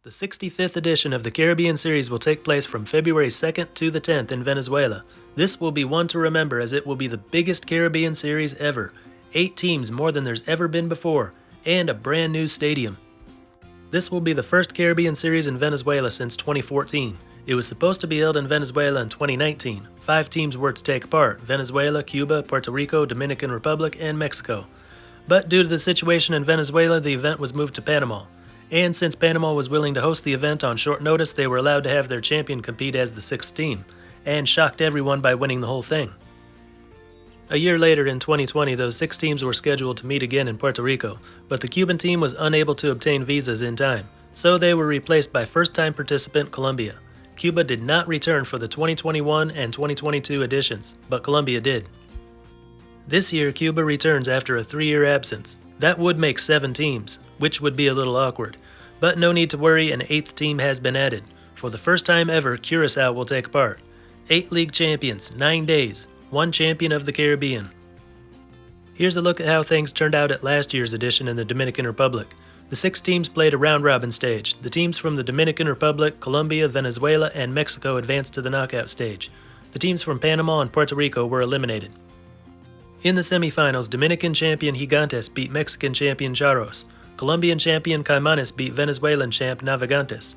The 65th edition of the Caribbean Series will take place from February 2nd to the 10th in Venezuela. This will be one to remember as it will be the biggest Caribbean Series ever. 8 teams, more than there's ever been before, and a brand new stadium. This will be the first Caribbean Series in Venezuela since 2014. It was supposed to be held in Venezuela in 2019. 5 teams were to take part: Venezuela, Cuba, Puerto Rico, Dominican Republic, and Mexico. But due to the situation in Venezuela, the event was moved to Panama. And since Panama was willing to host the event on short notice, they were allowed to have their champion compete as the 6th team, and shocked everyone by winning the whole thing. A year later, in 2020, those 6 teams were scheduled to meet again in Puerto Rico, but the Cuban team was unable to obtain visas in time, so they were replaced by first-time participant Colombia. Cuba did not return for the 2021 and 2022 editions, but Colombia did. This year, Cuba returns after a 3-year absence. That would make 7 teams, which would be a little awkward. But no need to worry, an 8th team has been added. For the first time ever, Curaçao will take part. 8 league champions, 9 days, 1 champion of the Caribbean. Here's a look at how things turned out at last year's edition in the Dominican Republic. The 6 teams played a round-robin stage. The teams from the Dominican Republic, Colombia, Venezuela, and Mexico advanced to the knockout stage. The teams from Panama and Puerto Rico were eliminated. In the semifinals, Dominican champion Gigantes beat Mexican champion Charros. Colombian champion Caimanes beat Venezuelan champ Navegantes.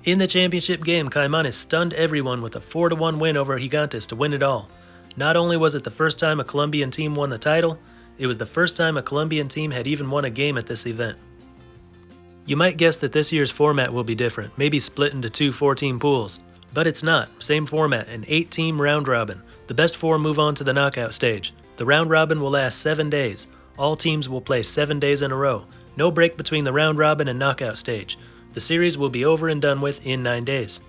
In the championship game, Caimanes stunned everyone with a 4-1 win over Gigantes to win it all. Not only was it the first time a Colombian team won the title, it was the first time a Colombian team had even won a game at this event. You might guess that this year's format will be different, maybe split into 2 4-team pools. But it's not. Same format, an 8-team round robin. The best 4 move on to the knockout stage. The round robin will last 7 days. All teams will play 7 days in a row. No break between the round robin and knockout stage. The series will be over and done with in 9 days.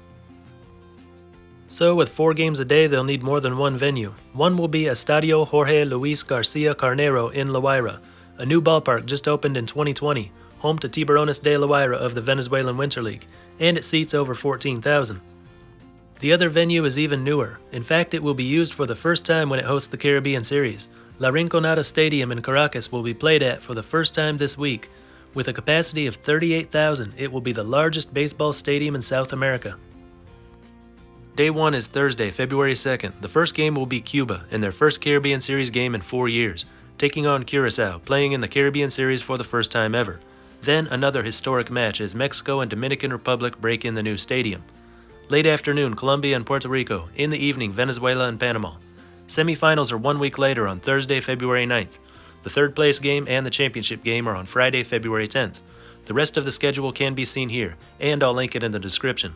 So with 4 games a day, they'll need more than one venue. One will be Estadio Jorge Luis Garcia Carnero in La Guaira, a new ballpark just opened in 2020, home to Tiburones de La Guaira of the Venezuelan Winter League, and it seats over 14,000. The other venue is even newer. In fact, it will be used for the first time when it hosts the Caribbean Series. La Rinconada Stadium in Caracas will be played at for the first time this week. With a capacity of 38,000, it will be the largest baseball stadium in South America. Day 1 is Thursday, February 2nd. The first game will be Cuba, in their first Caribbean Series game in 4 years, taking on Curaçao, playing in the Caribbean Series for the first time ever. Then another historic match as Mexico and Dominican Republic break in the new stadium. Late afternoon, Colombia and Puerto Rico. In the evening, Venezuela and Panama. Semifinals are 1 week later on Thursday, February 9th. The third place game and the championship game are on Friday, February 10th. The rest of the schedule can be seen here, and I'll link it in the description.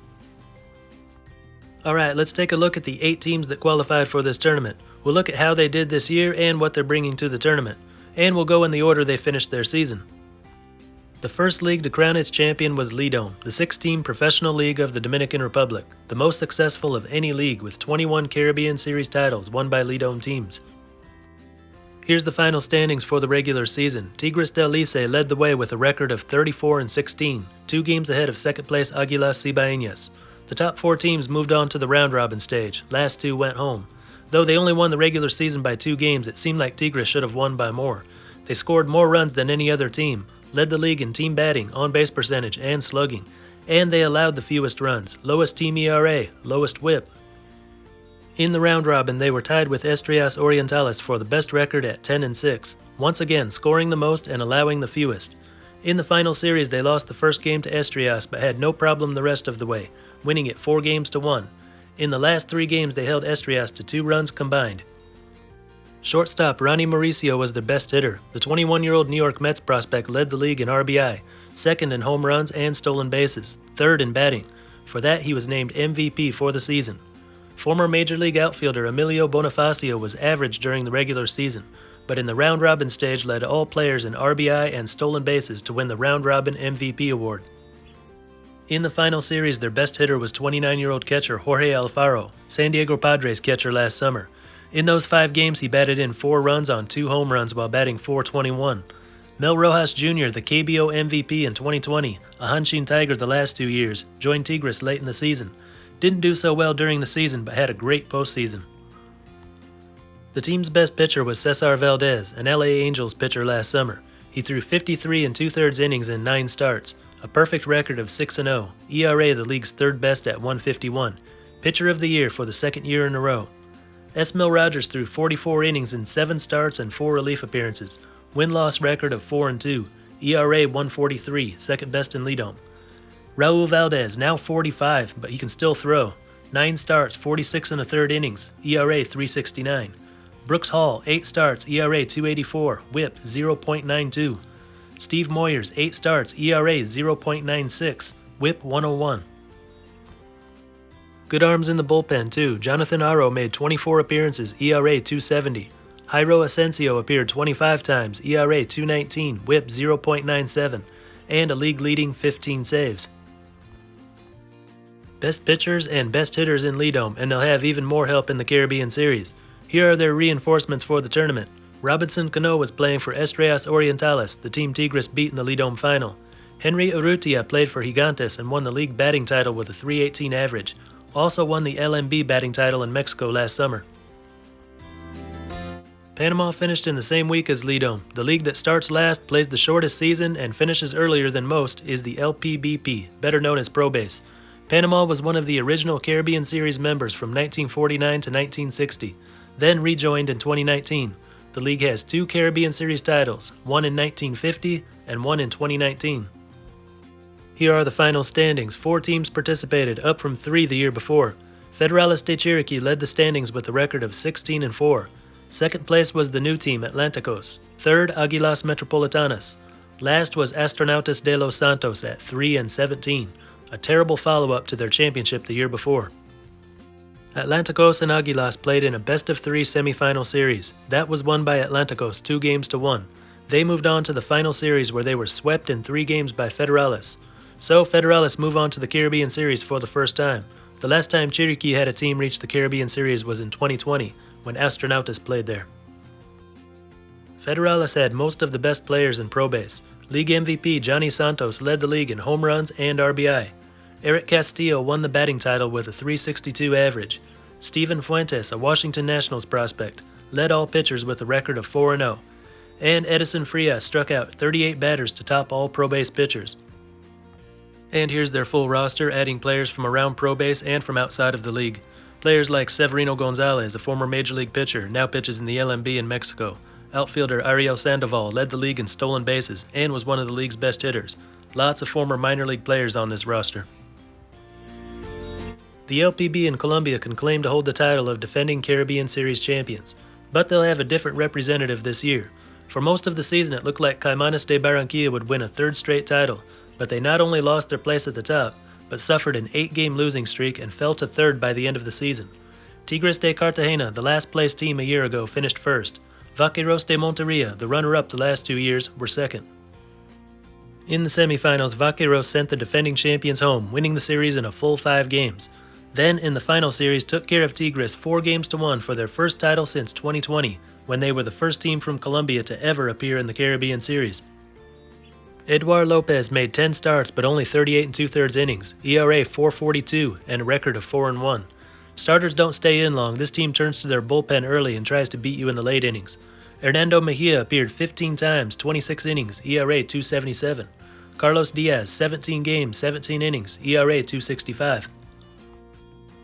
Alright, let's take a look at the 8 teams that qualified for this tournament. We'll look at how they did this year and what they're bringing to the tournament. And we'll go in the order they finished their season. The first league to crown its champion was Lidom, the 6-team professional league of the Dominican Republic, the most successful of any league with 21 Caribbean Series titles won by Lidom teams. Here's the final standings for the regular season. Tigres del Licey led the way with a record of 34-16, 2 games ahead of second place Águilas Cibaeñas. The top 4 teams moved on to the round-robin stage. Last 2 went home. Though they only won the regular season by 2 games, it seemed like Tigres should have won by more. They scored more runs than any other team, led the league in team batting, on-base percentage, and slugging, and they allowed the fewest runs, lowest team ERA, lowest WHIP. In the round-robin, they were tied with Estrellas Orientales for the best record at 10-6, once again scoring the most and allowing the fewest. In the final series, they lost the first game to Estrellas but had no problem the rest of the way, winning it 4-1. In the last 3 games, they held Estrellas to 2 runs combined. Shortstop Ronnie Mauricio was their best hitter. The 21-year-old New York Mets prospect led the league in RBI, second in home runs and stolen bases, third in batting. For that, he was named MVP for the season. Former Major League outfielder Emilio Bonifacio was average during the regular season, but in the round-robin stage led all players in RBI and stolen bases to win the round-robin MVP award. In the final series, their best hitter was 29-year-old catcher Jorge Alfaro, San Diego Padres catcher last summer. In those 5 games, he batted in 4 runs on 2 home runs while batting .421. Mel Rojas Jr., the KBO MVP in 2020, a Hanshin Tiger the last 2 years, joined Tigres late in the season. Didn't do so well during the season, but had a great postseason. The team's best pitcher was Cesar Valdez, an LA Angels pitcher last summer. He threw 53 2/3 innings in 9 starts, a perfect record of 6-0, ERA the league's third best at 151, pitcher of the year for the second year in a row. Esmil Rogers threw 44 innings in 7 starts and 4 relief appearances, win-loss record of 4-2, ERA 143, second best in Lidom. Raul Valdez, now 45, but he can still throw. 9 starts, 46 1/3 innings, ERA 369. Brooks Hall, 8 starts, ERA 284, whip 0.92. Steve Moyers, 8 starts, ERA 0.96, whip 101. Good arms in the bullpen, too. Jonathan Aro made 24 appearances, ERA 270. Jairo Asensio appeared 25 times, ERA 219, whip 0.97, and a league-leading 15 saves. Best pitchers and best hitters in Lidom, and they'll have even more help in the Caribbean Series. Here are their reinforcements for the tournament. Robinson Cano was playing for Estrellas Orientales, the team Tigres beat in the Lidom final. Henry Urrutia played for Gigantes and won the league batting title with a .318 average. Also won the LMB batting title in Mexico last summer. Panama finished in the same week as Lidom. The league that starts last, plays the shortest season, and finishes earlier than most is the LPBP, better known as ProBase. Panama was one of the original Caribbean Series members from 1949 to 1960, then rejoined in 2019. The league has 2 Caribbean Series titles, one in 1950 and one in 2019. Here are the final standings. 4 teams participated, up from 3 the year before. Federales de Chiriquí led the standings with a record of 16-4. Second place was the new team, Atlanticos. Third, Águilas Metropolitanas. Last was Astronautas de los Santos at 3-17, a terrible follow-up to their championship the year before. Atlanticos and Águilas played in a best-of-3 semifinal series. That was won by Atlanticos 2-1. They moved on to the final series where they were swept in 3 games by Federales. So Federales move on to the Caribbean Series for the first time. The last time Chiriquí had a team reach the Caribbean Series was in 2020, when Astronautas played there. Federales had most of the best players in ProBase. League MVP Johnny Santos led the league in home runs and RBI. Eric Castillo won the batting title with a .362 average. Steven Fuentes, a Washington Nationals prospect, led all pitchers with a record of 4-0. And Edison Frias struck out 38 batters to top all ProBase pitchers. And here's their full roster, adding players from around ProBase and from outside of the league. Players like Severino Gonzalez, a former Major League pitcher, now pitches in the LMB in Mexico. Outfielder Ariel Sandoval led the league in stolen bases and was one of the league's best hitters. Lots of former minor league players on this roster. The LPB in Colombia can claim to hold the title of defending Caribbean Series champions, but they'll have a different representative this year. For most of the season, it looked like Caimanes de Barranquilla would win a 3rd straight title, but they not only lost their place at the top, but suffered an 8-game losing streak and fell to 3rd by the end of the season. Tigres de Cartagena, the last place team a year ago, finished 1st. Vaqueros de Monteria, the runner-up the last 2 years, were 2nd. In the semifinals, Vaqueros sent the defending champions home, winning the series in a full 5 games. Then, in the final series, took care of Tigres 4-1 for their first title since 2020, when they were the first team from Colombia to ever appear in the Caribbean Series. Eduard Lopez made 10 starts but only 38 2/3 innings, ERA 4.42, and a record of 4-1. Starters don't stay in long. This team turns to their bullpen early and tries to beat you in the late innings. Hernando Mejia appeared 15 times, 26 innings, ERA 2.77. Carlos Diaz, 17 games, 17 innings, ERA 2.65.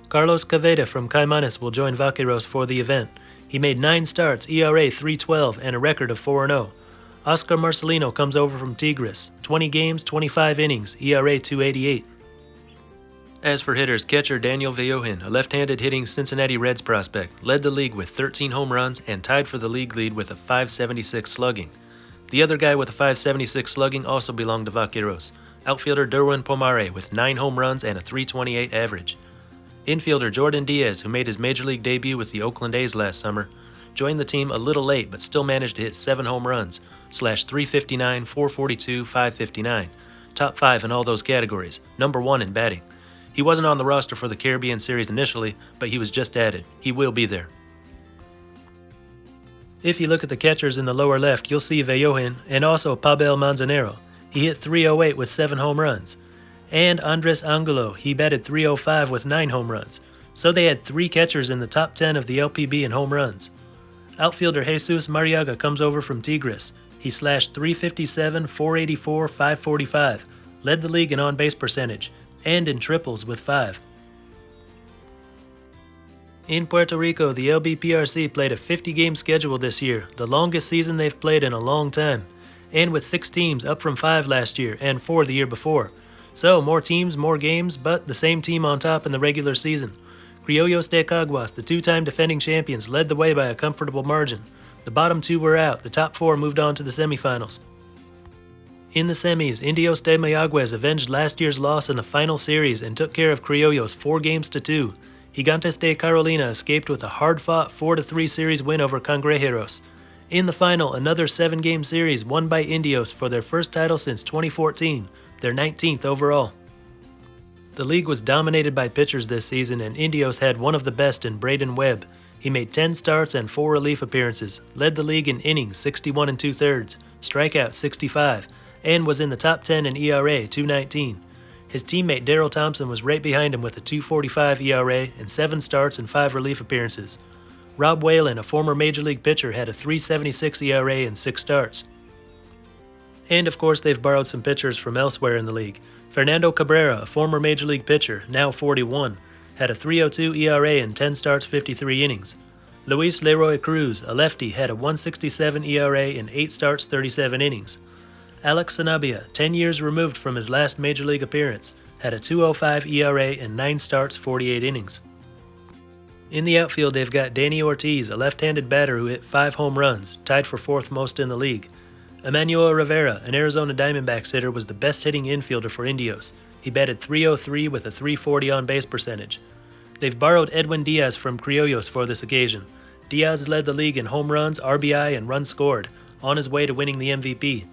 Carlos Caveda from Caimanes will join Vaqueros for the event. He made 9 starts, ERA 3.12, and a record of 4-0. Oscar Marcelino comes over from Tigres, 20 games, 25 innings, ERA 2.88. As for hitters, catcher Daniel Vellohin, a left-handed hitting Cincinnati Reds prospect, led the league with 13 home runs and tied for the league lead with a .576 slugging. The other guy with a .576 slugging also belonged to Vaqueros, outfielder Derwin Pomare with 9 home runs and a .328 average. Infielder Jordan Diaz, who made his major league debut with the Oakland A's last summer, joined the team a little late but still managed to hit 7 home runs, /359, 442, 559, top 5 in all those categories, number 1 in batting. He wasn't on the roster for the Caribbean Series initially, but he was just added. He will be there. If you look at the catchers in the lower left, you'll see Vellohin and also Pabel Manzanero. He hit .308 with 7 home runs. And Andres Angulo, he batted .305 with 9 home runs. So they had 3 catchers in the top 10 of the LPB in home runs. Outfielder Jesus Mariaga comes over from Tigres. He slashed .357, 484, 545, led the league in on-base percentage, and in triples with 5. In Puerto Rico, the LBPRC played a 50-game schedule this year, the longest season they've played in a long time, and with 6 teams, up from 5 last year and 4 the year before. So, more teams, more games, but the same team on top in the regular season. Criollos de Caguas, the 2-time defending champions, led the way by a comfortable margin. The bottom 2 were out, the top 4 moved on to the semifinals. In the semis, Indios de Mayagüez avenged last year's loss in the final series and took care of Criollos 4-2. Gigantes de Carolina escaped with a hard-fought 4-3 series win over Cangrejeros. In the final, another 7-game series won by Indios for their first title since 2014, their 19th overall. The league was dominated by pitchers this season, and Indios had one of the best in Braden Webb. He made 10 starts and 4 relief appearances, led the league in innings 61 2/3, strikeouts 65, and was in the top 10 in ERA 2.19. His teammate Darryl Thompson was right behind him with a 2.45 ERA and 7 starts and 5 relief appearances. Rob Whalen, a former Major League pitcher, had a 3.76 ERA and 6 starts. And of course, they've borrowed some pitchers from elsewhere in the league. Fernando Cabrera, a former Major League pitcher, now 41, had a 3.02 ERA and 10 starts, 53 innings. Luis Leroy Cruz, a lefty, had a 1.67 ERA and 8 starts, 37 innings. Alex Sanabia, 10 years removed from his last Major League appearance, had a 2.05 ERA and 9 starts, 48 innings. In the outfield, they've got Danny Ortiz, a left-handed batter who hit 5 home runs, tied for 4th most in the league. Emmanuel Rivera, an Arizona Diamondbacks hitter, was the best-hitting infielder for Indios. He batted .303 with a .340 on-base percentage. They've borrowed Edwin Diaz from Criollos for this occasion. Diaz led the league in home runs, RBI, and runs scored, on his way to winning the MVP.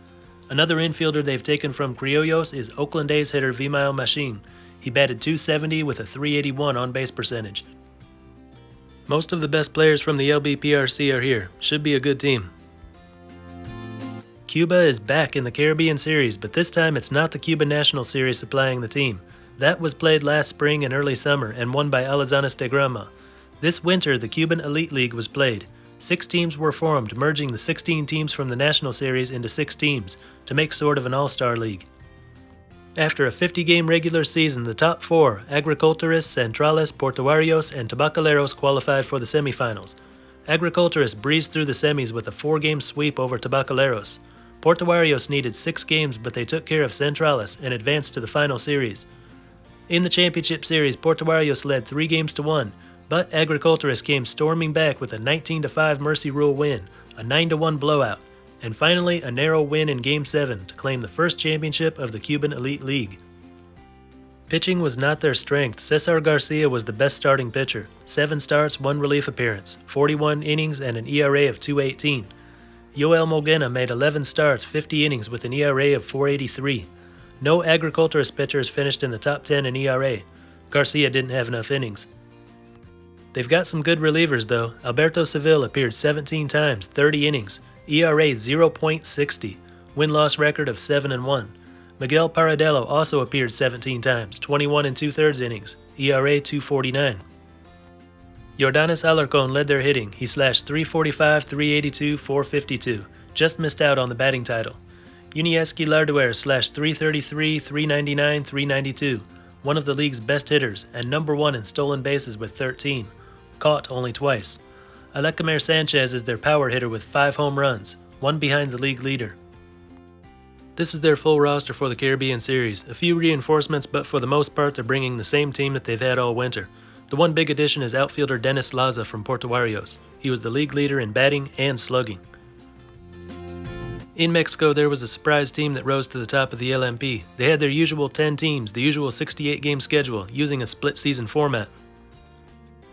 Another infielder they've taken from Criollos is Oakland A's hitter Vimael Machín. He batted .270 with a .381 on-base percentage. Most of the best players from the LBPRC are here. Should be a good team. Cuba is back in the Caribbean Series, but this time it's not the Cuban National Series supplying the team. That was played last spring and early summer and won by Alazanes de Granma. This winter, the Cuban Elite League was played. 6 teams were formed, merging the 16 teams from the National Series into 6 teams to make sort of an all-star league. After a 50-game regular season, the top 4, Agriculturas, Centrales, Portuarios, and Tabacaleros, qualified for the semifinals. Agriculturas breezed through the semis with a 4-game sweep over Tabacaleros. Portuarios needed 6 games, but they took care of Centrales and advanced to the final series. In the championship series, Portuarios led 3-1, but Agriculturas came storming back with a 19-5 Mercy Rule win, a 9-1 blowout, and finally a narrow win in Game 7 to claim the first championship of the Cuban Elite League. Pitching was not their strength. Cesar Garcia was the best starting pitcher, 7 starts, 1 relief appearance, 41 innings, and an ERA of 2.18. Yoel Molguena made 11 starts, 50 innings with an ERA of 4.83. No Agriculturas pitchers finished in the top 10 in ERA. Garcia didn't have enough innings. They've got some good relievers though. Alberto Seville appeared 17 times, 30 innings, ERA 0.60, win-loss record of 7-1. Miguel Paradelo also appeared 17 times, 21 2/3 innings, ERA 2.49. Yordanis Alarcon led their hitting. He slashed .345, .382, .452. Just missed out on the batting title. Yunieski Larduer slashed .333, .399, .392. One of the league's best hitters and number 1 in stolen bases with 13. Caught only twice. Alecamer Sanchez is their power hitter with 5 home runs, 1 behind the league leader. This is their full roster for the Caribbean Series. A few reinforcements, but for the most part they're bringing the same team that they've had all winter. The one big addition is outfielder Dennis Laza from Portuarios. He was the league leader in batting and slugging. In Mexico, there was a surprise team that rose to the top of the LMP. They had their usual 10 teams, the usual 68-game schedule, using a split-season format.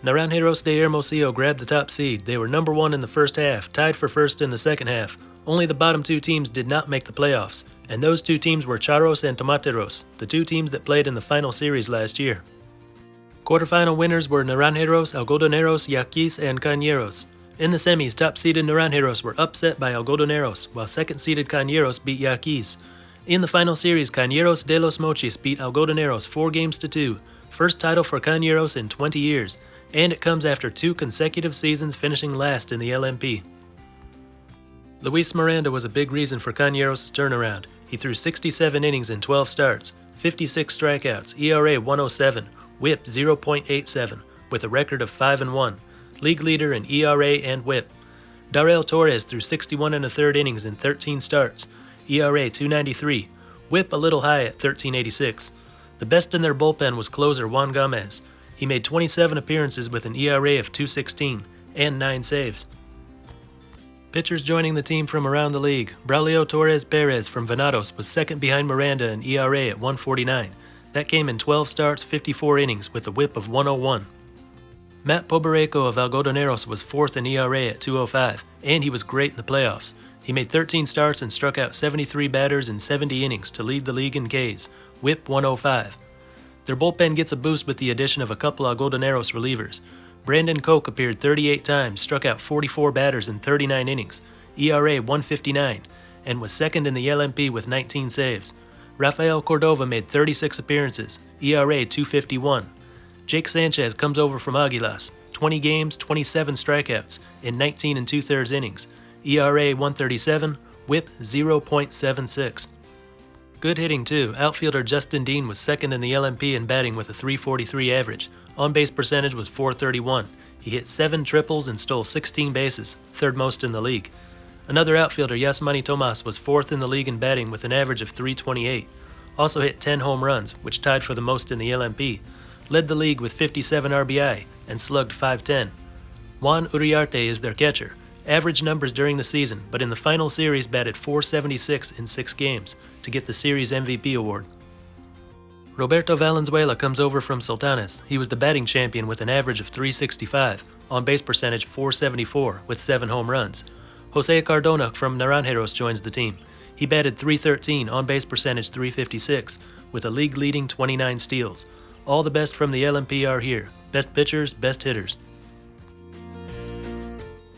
Naranjeros de Hermosillo grabbed the top seed. They were number 1 in the first half, tied for first in the second half. Only the bottom 2 teams did not make the playoffs, and those 2 teams were Charros and Tomateros, the 2 teams that played in the final series last year. Quarterfinal winners were Naranjeros, Algodoneros, Yaquis, and Cañeros. In the semis, top-seeded Naranjeros were upset by Algodoneros, while second-seeded Cañeros beat Yaquis. In the final series, Cañeros de los Mochis beat Algodoneros 4-2, first title for Cañeros in 20 years, and it comes after 2 consecutive seasons finishing last in the LMP. Luis Miranda was a big reason for Cañeros' turnaround. He threw 67 innings in 12 starts, 56 strikeouts, ERA 107, WHIP 0.87, with a record of 5-1, league leader in ERA and WHIP. Darrell Torres threw 61 1/3 innings in 13 starts, ERA 2.93, WHIP a little high at 13.86. The best in their bullpen was closer Juan Gomez. He made 27 appearances with an ERA of 2.16 and 9 saves. Pitchers joining the team from around the league. Braulio Torres Perez from Venados was second behind Miranda in ERA at 1.49. That came in 12 starts, 54 innings, with a WHIP of 101. Matt Pobereco of Algodoneros was fourth in ERA at 2.05, and he was great in the playoffs. He made 13 starts and struck out 73 batters in 70 innings to lead the league in Ks, WHIP 105. Their bullpen gets a boost with the addition of a couple Algodoneros relievers. Brandon Koch appeared 38 times, struck out 44 batters in 39 innings, ERA 1.59, and was second in the LMP with 19 saves. Rafael Cordova made 36 appearances, ERA 2.51. Jake Sanchez comes over from Aguilas, 20 games, 27 strikeouts in 19 2/3 innings, ERA 1.37, WHIP 0.76. Good hitting too. Outfielder Justin Dean was second in the LMP in batting with a 3.43 average. On-base percentage was .431. He hit 7 triples and stole 16 bases, third most in the league. Another outfielder, Yasmani Tomas, was fourth in the league in batting with an average of .328. Also hit 10 home runs, which tied for the most in the LMP. Led the league with 57 RBI and slugged .510. Juan Uriarte is their catcher. Average numbers during the season, but in the final series batted .476 in 6 games to get the series MVP award. Roberto Valenzuela comes over from Sultanes. He was the batting champion with an average of .365, on-base percentage .474 with 7 home runs. Jose Cardona from Naranjeros joins the team. He batted .313, on-base percentage .356 with a league-leading 29 steals. All the best from the LMP are here. Best pitchers, best hitters.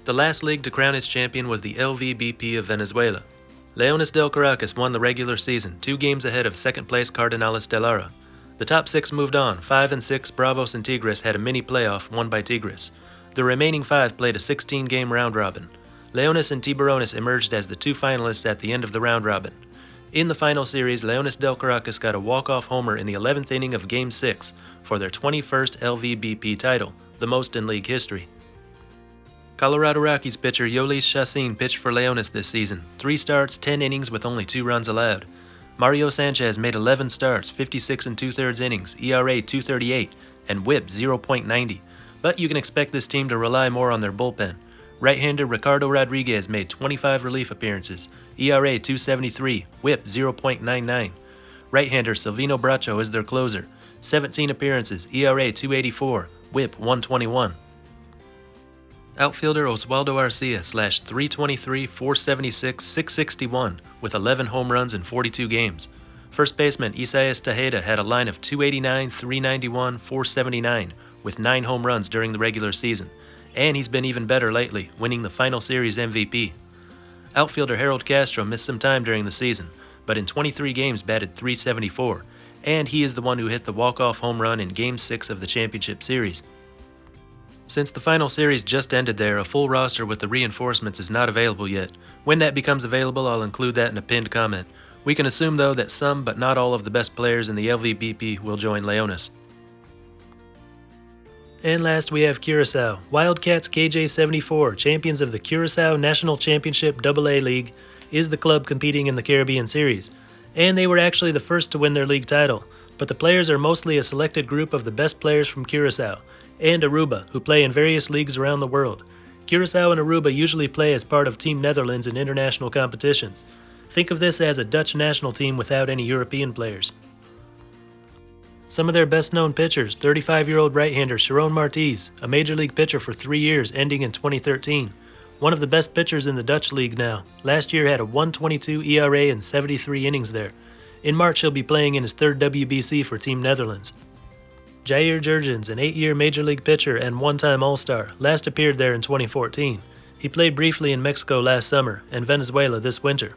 The last league to crown its champion was the LVBP of Venezuela. Leones del Caracas won the regular season, 2 games ahead of second-place Cardenales de Lara. The top 6 moved on. 5 and 6, Bravos and Tigres had a mini playoff won by Tigres. The remaining 5 played a 16-game round-robin. Leones and Tiburones emerged as the 2 finalists at the end of the round-robin. In the final series, Leones del Caracas got a walk-off homer in the 11th inning of Game 6 for their 21st LVBP title, the most in league history. Colorado Rockies pitcher Yolis Chacin pitched for Leones this season, 3 starts, 10 innings with only 2 runs allowed. Mario Sanchez made 11 starts, 56 2/3 innings, ERA 2.38, and WHIP 0.90, but you can expect this team to rely more on their bullpen. Right-hander Ricardo Rodriguez made 25 relief appearances, ERA 2.73, WHIP 0.99. Right-hander Silvino Bracho is their closer, 17 appearances, ERA 2.84, WHIP 1.21. Outfielder Oswaldo Arcia slashed .323, 476, 661 with 11 home runs in 42 games. First baseman Isaias Tejeda had a line of .289, 391, 479 with 9 home runs during the regular season, and he's been even better lately, winning the final series MVP. Outfielder Harold Castro missed some time during the season, but in 23 games batted .374, and he is the one who hit the walk-off home run in Game 6 of the championship series. Since the final series just ended there, a full roster with the reinforcements is not available yet. When that becomes available, I'll include that in a pinned comment. We can assume, though, that some but not all of the best players in the LVBP will join Leones. And last we have Curaçao. Wildcats KJ74, champions of the Curaçao National Championship AA League, is the club competing in the Caribbean Series. And they were actually the first to win their league title, but the players are mostly a selected group of the best players from Curaçao and Aruba, who play in various leagues around the world. Curaçao and Aruba usually play as part of Team Netherlands in international competitions. Think of this as a Dutch national team without any European players. Some of their best-known pitchers, 35-year-old right-hander Sharon Martins, a major league pitcher for 3 years ending in 2013. One of the best pitchers in the Dutch league now. Last year had a 1.22 ERA and 73 innings there. In March he'll be playing in his 3rd WBC for Team Netherlands. Jair Jurgens, an 8-year Major League pitcher and one-time All-Star, last appeared there in 2014. He played briefly in Mexico last summer and Venezuela this winter.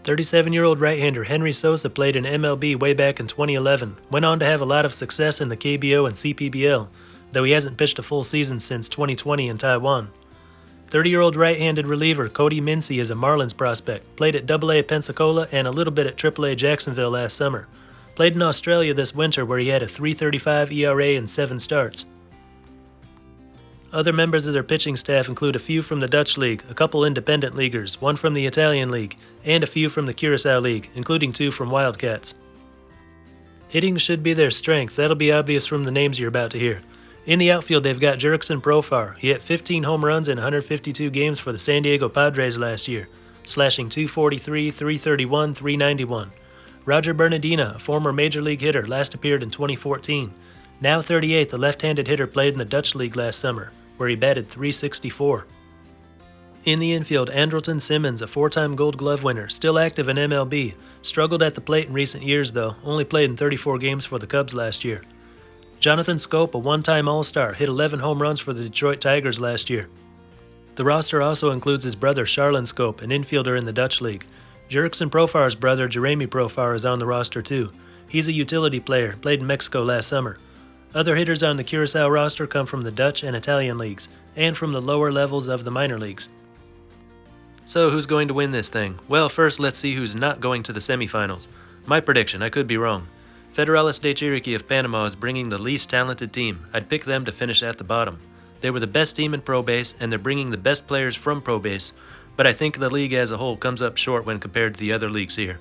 37-year-old right-hander Henry Sosa played in MLB way back in 2011, went on to have a lot of success in the KBO and CPBL, though he hasn't pitched a full season since 2020 in Taiwan. 30-year-old right-handed reliever Cody Mincy is a Marlins prospect, played at AA Pensacola and a little bit at AAA Jacksonville last summer. Played in Australia this winter where he had a .335 ERA and 7 starts. Other members of their pitching staff include a few from the Dutch League, a couple independent leaguers, one from the Italian League, and a few from the Curacao League, including 2 from Wildcats. Hitting should be their strength, that'll be obvious from the names you're about to hear. In the outfield, they've got Jurickson Profar. He hit 15 home runs in 152 games for the San Diego Padres last year, slashing .243, .331, .391. Roger Bernardina, a former Major League hitter, last appeared in 2014. Now 38, the left-handed hitter played in the Dutch League last summer, where he batted .364. In the infield, Andrelton Simmons, a 4-time Gold Glove winner, still active in MLB, struggled at the plate in recent years though, only played in 34 games for the Cubs last year. Jonathan Schoop, a 1-time All-Star, hit 11 home runs for the Detroit Tigers last year. The roster also includes his brother Charlin Schoop, an infielder in the Dutch League. Jurickson Profar's brother Jeremy Profar is on the roster too. He's a utility player, played in Mexico last summer. Other hitters on the Curacao roster come from the Dutch and Italian leagues, and from the lower levels of the minor leagues. So who's going to win this thing? Well, first let's see who's not going to the semifinals. My prediction, I could be wrong. Federales de Chiriquí of Panama is bringing the least talented team. I'd pick them to finish at the bottom. They were the best team in Pro Base, and they're bringing the best players from Pro Base, but I think the league as a whole comes up short when compared to the other leagues here.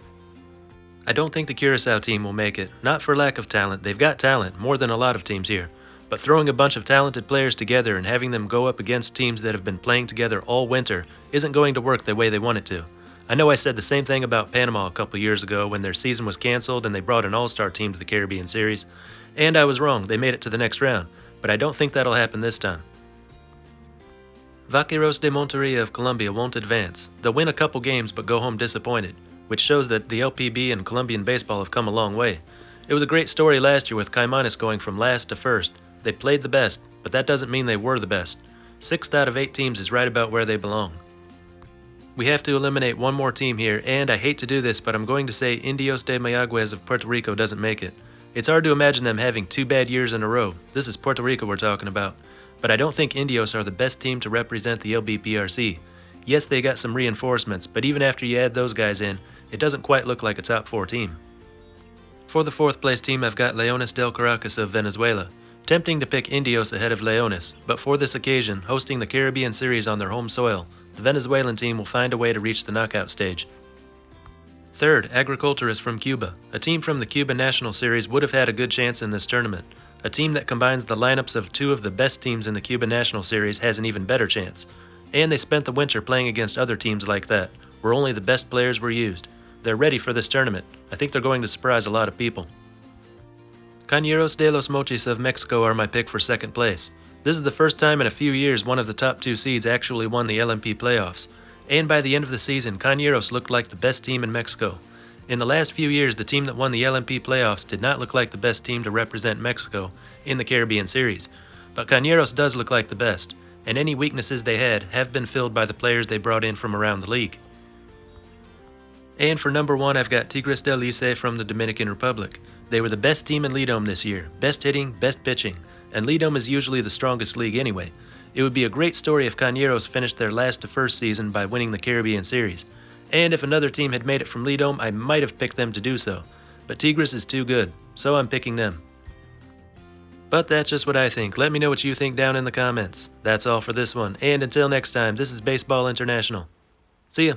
I don't think the Curacao team will make it, not for lack of talent. They've got talent, more than a lot of teams here. But throwing a bunch of talented players together and having them go up against teams that have been playing together all winter isn't going to work the way they want it to. I know I said the same thing about Panama a couple years ago when their season was canceled and they brought an all-star team to the Caribbean Series. And I was wrong, they made it to the next round, but I don't think that'll happen this time. Vaqueros de Monteria of Colombia won't advance. They'll win a couple games but go home disappointed, which shows that the LPB and Colombian baseball have come a long way. It was a great story last year with Caimanes going from last to first. They played the best, but that doesn't mean they were the best. 6 out of 8 teams is right about where they belong. We have to eliminate one more team here, and I hate to do this, but I'm going to say Indios de Mayagüez of Puerto Rico doesn't make it. It's hard to imagine them having 2 bad years in a row. This is Puerto Rico we're talking about. But I don't think Indios are the best team to represent the LBPRC. Yes, they got some reinforcements, but even after you add those guys in, it doesn't quite look like a top 4 team. For the 4th place team, I've got Leones del Caracas of Venezuela. Tempting to pick Indios ahead of Leones, but for this occasion, hosting the Caribbean Series on their home soil, the Venezuelan team will find a way to reach the knockout stage. 3rd, Agriculturas from Cuba. A team from the Cuban National Series would have had a good chance in this tournament. A team that combines the lineups of 2 of the best teams in the Cuban National Series has an even better chance. And they spent the winter playing against other teams like that, where only the best players were used. They're ready for this tournament. I think they're going to surprise a lot of people. Cañeros de los Mochis of Mexico are my pick for 2nd place. This is the first time in a few years one of the top 2 seeds actually won the LMP playoffs. And by the end of the season, Cañeros looked like the best team in Mexico. In the last few years, the team that won the LMP playoffs did not look like the best team to represent Mexico in the Caribbean Series. But Cañeros does look like the best, and any weaknesses they had have been filled by the players they brought in from around the league. And for number 1, I've got Tigres del Licey from the Dominican Republic. They were the best team in Lidom this year, best hitting, best pitching, and Lidom is usually the strongest league anyway. It would be a great story if Cañeros finished their last to first season by winning the Caribbean Series. And if another team had made it from Lidom, I might have picked them to do so. But Tigres is too good, so I'm picking them. But that's just what I think. Let me know what you think down in the comments. That's all for this one, and until next time, this is Baseball International. See ya!